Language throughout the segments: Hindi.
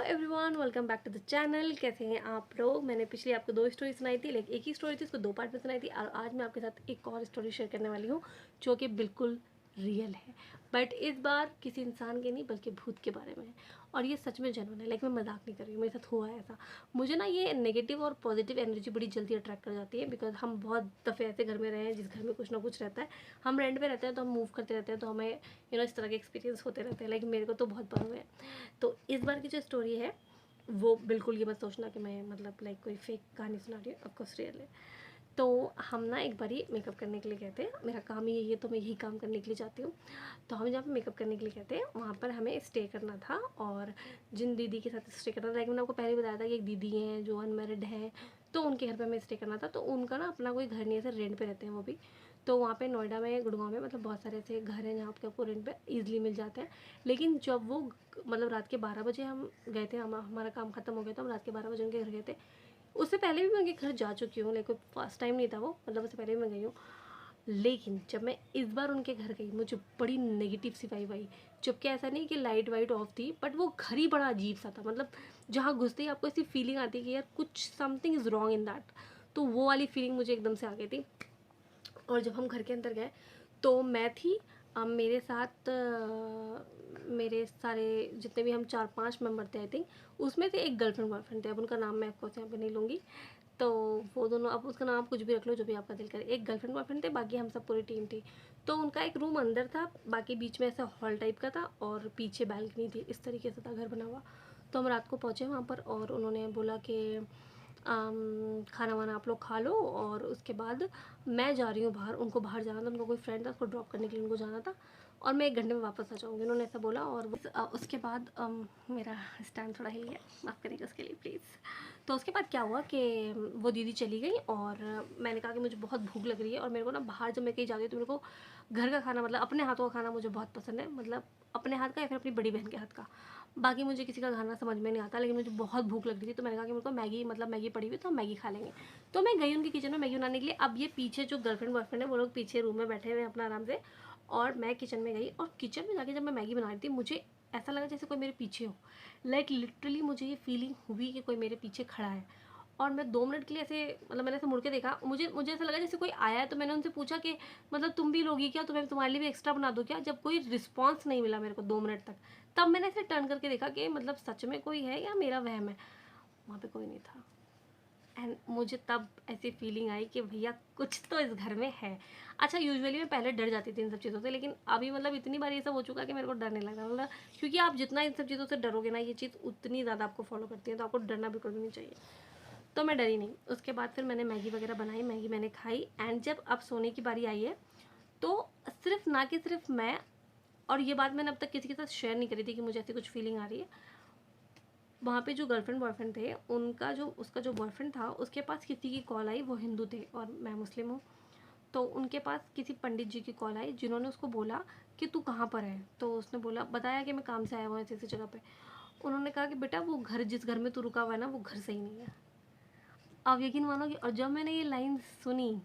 Everyone, welcome back to the channel. कैसे हैं आप लोग? मैंने पिछली आपको 2 स्टोरी सुनाई थी, लेकिन एक ही स्टोरी थी, उसको 2 पार्ट में सुनाई थी। और आज मैं आपके साथ एक और स्टोरी शेयर करने वाली हूँ जो कि बिल्कुल रियल है। बट इस बार किसी इंसान के नहीं बल्कि भूत के बारे में है। और ये सच में जेन्युइन है, लाइक मैं मजाक नहीं कर रही हूँ, मेरे साथ हुआ है ऐसा। मुझे ना ये नेगेटिव और पॉजिटिव एनर्जी बड़ी जल्दी अट्रैक्ट कर जाती है, बिकॉज हम बहुत दफ़े ऐसे घर में रहे हैं जिस घर में कुछ ना कुछ रहता है। हम रेंट पे रहते हैं तो हम मूव करते रहते हैं, तो हमें इस तरह के एक्सपीरियंस होते रहते हैं। लाइक मेरे को तो बहुत बार हुए हैं। तो इस बार की जो स्टोरी है वो बिल्कुल ये मत सोचना कि मैं मतलब लाइक कोई फेक कहानी सुना रही हूँ, ऑफकोर्स रियल है। तो हम ना एक बारी मेकअप करने के लिए गए थे। मेरा काम ही यही है, तो मैं यही काम करने के लिए जाती हूँ। तो हम जहाँ पे मेकअप करने के लिए गए थे वहाँ पर हमें स्टे करना था। और जिन दीदी के साथ स्टे करना था, लाइक मैंने आपको पहले बताया था कि एक दीदी हैं जो अनमेरिड है, तो उनके घर पे हमें स्टे करना था। तो उनका ना अपना कोई घर नहीं है, ऐसे रेंट पे रहते हैं वो भी। तो वहाँ पे नोएडा में, गुड़गांव में, मतलब बहुत सारे ऐसे घर हैं जहाँ पे आपको रेंट पे ईजिली मिल जाते हैं। लेकिन जब वो मतलब रात के 12 बजे हम गए थे, हमारा काम ख़त्म हो गया था, हम रात के 12 बजे उनके घर गए थे। उससे पहले भी मैं उनके घर जा चुकी हूँ, लाइक फर्स्ट टाइम नहीं था वो, मतलब उससे पहले भी मैं गई हूँ। लेकिन जब मैं इस बार उनके घर गई, मुझे बड़ी नेगेटिव सी वाइब आई। जबकि ऐसा नहीं कि लाइट वाइट ऑफ थी, बट वो घर ही बड़ा अजीब सा था। मतलब जहाँ घुसते ही आपको ऐसी फीलिंग आती है कि यार कुछ something is wrong in that. तो वो वाली फीलिंग मुझे एकदम से आ गई थी। और जब हम घर के अंदर गए तो मैं थी, मेरे साथ मेरे सारे जितने भी हम 4-5 मेंबर थे आई थिंक, उसमें से एक गर्लफ्रेंड बॉयफ्रेंड थे। अब उनका नाम मैं आपको यहाँ पे नहीं लूँगी। तो वो दोनों, अब उसका नाम आप कुछ भी रख लो जो भी आपका दिल करे। एक गर्लफ्रेंड बॉयफ्रेंड थे, बाकी हम सब पूरी टीम थी। तो उनका एक रूम अंदर था, बाकी बीच में ऐसा हॉल टाइप का था और पीछे बैल्कनी थी। इस तरीके से था घर बना हुआ। तो हम रात को पहुँचे वहाँ पर और उन्होंने बोला कि खाना वाना आप लोग खा लो, और उसके बाद मैं जा रही हूँ बाहर। उनको बाहर जाना था, उनका कोई फ्रेंड था, उसको ड्रॉप करने के लिए उनको जाना था, और मैं 1 घंटे में वापस आ जाऊँगी, उन्होंने ऐसा बोला। और उसके बाद मेरा स्टैंड थोड़ा हिल गया, माफ़ करिएगा उसके लिए प्लीज़। तो उसके बाद क्या हुआ कि वो दीदी चली गई और मैंने कहा कि मुझे बहुत भूख लग रही है, और मेरे को ना बाहर जब मैं कहीं जाती हूँ तो मेरे को घर का खाना, मतलब अपने हाथों का खाना मुझे बहुत पसंद है। मतलब अपने हाथ का या फिर अपनी बड़ी बहन के हाथ का। बाकी मुझे किसी का खाना समझ में नहीं आता, लेकिन मुझे बहुत भूख लग रही थी, तो मैंने कहा कि मेरे को मैगी, मतलब मैगी पड़ी हुई तो हम मैगी खा लेंगे। तो मैं गई उनके किचन में मैगी बनाने के लिए। अब ये पीछे जो गर्लफ्रेंड बॉयफ्रेंड है वो लोग पीछे रूम में बैठे हुए हैं अपना आराम से, और मैं किचन में गई। और किचन में जाके जब मैं मैगी बना रही थी, मुझे ऐसा लगा जैसे कोई मेरे पीछे हो। लाइक लिटरली मुझे ये फीलिंग हुई कि कोई मेरे पीछे खड़ा है। और मैं 2 मिनट के लिए ऐसे, मतलब मैंने ऐसे मुड़ के देखा, मुझे मुझे ऐसा लगा जैसे कोई आया है। तो मैंने उनसे पूछा कि मतलब तुम भी लोगी क्या, तुम्हें तुम्हारे लिए भी एक्स्ट्रा बना दूँ क्या? जब कोई रिस्पॉन्स नहीं मिला मेरे को 2 मिनट तक, तब मैंने ऐसे टर्न करके देखा कि मतलब सच में कोई है या मेरा वहम है। वहाँ पे कोई नहीं था। एंड मुझे तब ऐसी फीलिंग आई कि भैया कुछ तो इस घर में है। अच्छा, यूजुअली मैं पहले डर जाती थी इन सब चीज़ों से, लेकिन अभी मतलब इतनी बार ये सब हो चुका है कि मेरे को डर नहीं लग रहा। मतलब क्योंकि आप जितना इन सब चीज़ों से डरोगे ना, ये चीज़ उतनी ज़्यादा आपको फॉलो करती है, तो आपको डरना बिल्कुल भी नहीं चाहिए। तो मैं डरी नहीं। उसके बाद फिर मैंने मैगी वगैरह बनाई, मैगी मैंने खाई। एंड जब अब सोने की बारी आई है, तो सिर्फ ना कि सिर्फ मैं, और ये बात मैंने अब तक किसी के साथ शेयर नहीं करी थी कि मुझे ऐसी कुछ फीलिंग आ रही है। वहाँ पे जो गर्लफ्रेंड बॉयफ्रेंड थे, उनका जो उसका जो बॉयफ्रेंड था, उसके पास किसी की कॉल आई। वो हिंदू थे और मैं मुस्लिम हूँ। तो उनके पास किसी पंडित जी की कॉल आई, जिन्होंने उसको बोला कि तू कहाँ पर है। तो उसने बोला, बताया कि मैं काम से आया हुआ ऐसी ऐसी जगह पे। उन्होंने कहा कि बेटा वो घर, जिस घर में तू रुका हुआ है ना, वो घर सही नहीं है। आप यकीन मानोगे, और जब मैंने ये लाइन सुनी,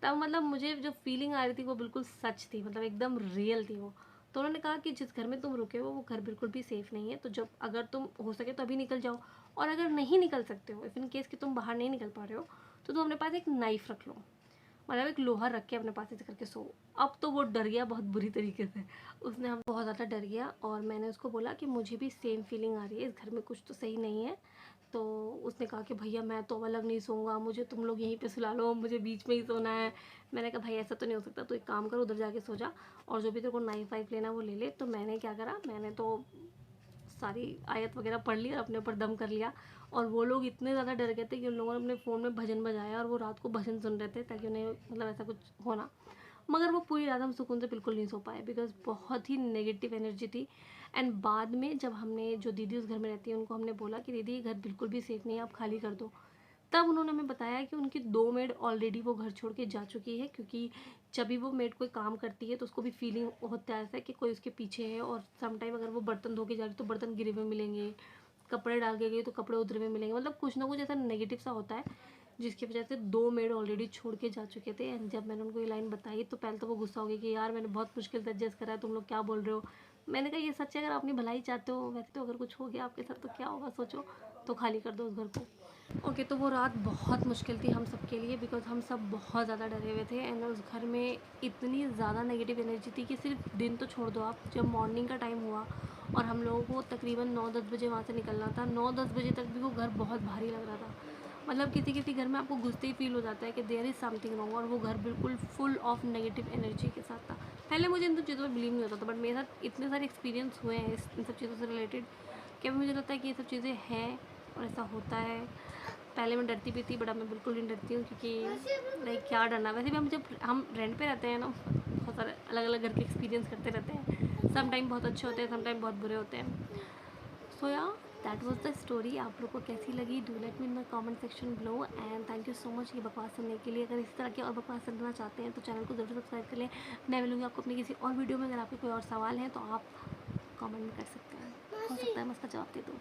तब मतलब मुझे जो फीलिंग आ रही थी वो बिल्कुल सच थी, मतलब एकदम रियल थी वो। तो उन्होंने कहा कि जिस घर में तुम रुके हो वो घर बिल्कुल भी सेफ़ नहीं है, तो जब अगर तुम हो सके तो अभी निकल जाओ। और अगर नहीं निकल सकते हो, इफ़ इन केस कि तुम बाहर नहीं निकल पा रहे हो, तो तुम अपने पास एक नाइफ़ रख लो, मतलब एक लोहा रख के अपने पास ऐसे करके सो। अब तो वो डर गया बहुत बुरी तरीके से। उसने हम बहुत ज़्यादा डर गया, और मैंने उसको बोला कि मुझे भी सेम फीलिंग आ रही है, इस घर में कुछ तो सही नहीं है। तो उसने कहा कि भैया मैं तो अलग नहीं सोऊंगा, मुझे तुम लोग यहीं पे सुला लो, मुझे बीच में ही सोना है। मैंने कहा भाई ऐसा तो नहीं हो सकता, तो एक काम कर, उधर जाके सो जा, और जो भी तेरे को नाइफ वाइफ लेना वो ले ले। तो मैंने क्या करा, मैंने तो सारी आयत वगैरह पढ़ ली और अपने ऊपर दम कर लिया। और वो लोग इतने ज़्यादा डर गए थे कि उन लोगों ने अपने फ़ोन में भजन बजाया, और वो रात को भजन सुन रहे थे ताकि उन्हें मतलब ऐसा कुछ होना। मगर वो पूरी रात हम सुकून से बिल्कुल नहीं सो पाए, बिकॉज़ बहुत ही नेगेटिव एनर्जी थी। एंड बाद में जब हमने, जो दीदी उस घर में रहती है, उनको हमने बोला कि दीदी ये घर बिल्कुल भी सेफ़ नहीं है, आप खाली कर दो। तब उन्होंने हमें बताया कि उनकी 2 मेड ऑलरेडी वो घर छोड़ के जा चुकी है, क्योंकि जब भी वो मेड कोई काम करती है तो उसको भी फीलिंग होता है ऐसा कि कोई उसके पीछे है। और सम टाइम अगर वो बर्तन धो के जा रही तो बर्तन गिरे हुए मिलेंगे, कपड़े डाल के गई तो कपड़े उधरे हुए मिलेंगे, मतलब कुछ ना कुछ ऐसा नेगेटिव सा होता है, जिसकी वजह से 2 मेड ऑलरेडी छोड़ के जा चुके थे। एंड जब मैंने उनको ये लाइन बताई तो पहले तो वो गुस्सा हो गई कि यार मैंने बहुत मुश्किल से एडजस्ट करा है, तुम लोग क्या बोल रहे हो। मैंने कहा ये सच है, अगर आप अपनी भलाई चाहते हो, वैसे तो अगर कुछ हो गया आपके साथ तो क्या होगा सोचो, तो खाली कर दो उस घर को। ओके तो वो रात बहुत मुश्किल थी हम सब के लिए, बिकॉज हम सब बहुत ज़्यादा डरे हुए थे। एंड उस घर में इतनी ज़्यादा नेगेटिव एनर्जी थी कि सिर्फ दिन तो छोड़ दो आप, जब मॉर्निंग का टाइम हुआ और हम लोगों को तकरीबन 9-10 बजे वहाँ से निकलना था, 9-10 बजे तक भी वो घर बहुत भारी लग रहा था। मतलब किसी किसी घर में आपको घुसते ही फील हो जाता है कि देयर इज़ समथिंग रॉन्ग, और वो घर बिल्कुल फुल ऑफ नेगेटिव एनर्जी के साथ था। पहले मुझे इन सब चीज़ों में बिलीव नहीं होता था, बट मेरे साथ इतने सारे एक्सपीरियंस हुए हैं इन सब चीज़ों से रिलेटेड कि अभी मुझे लगता है कि ये सब चीज़ें हैं और ऐसा होता है। पहले मैं डरती भी थी, बट अब मैं बिल्कुल नहीं डरती हूँ, क्योंकि लाइक क्या डरना। वैसे भी हम जब हम रेंट पे रहते हैं ना, बहुत सारे अलग अलग घर के एक्सपीरियंस करते रहते हैं। सम टाइम बहुत अच्छे होते हैं, सम टाइम बहुत बुरे होते हैं। सो या दैट वॉज द स्टोरी। आप लोग को कैसी लगी, do let me in the comment section below. And thank you so much ये बकवास सुनने के लिए। अगर इस तरह की और बकवास सुनना चाहते हैं तो चैनल को ज़रूर सब्सक्राइब कर लें। मैं मिलूँगी आपको अपनी किसी और वीडियो में। अगर आपके कोई और सवाल हैं तो आप कमेंट में कर सकते हैं, हो सकता है मैं उसका जवाब दे दूँ।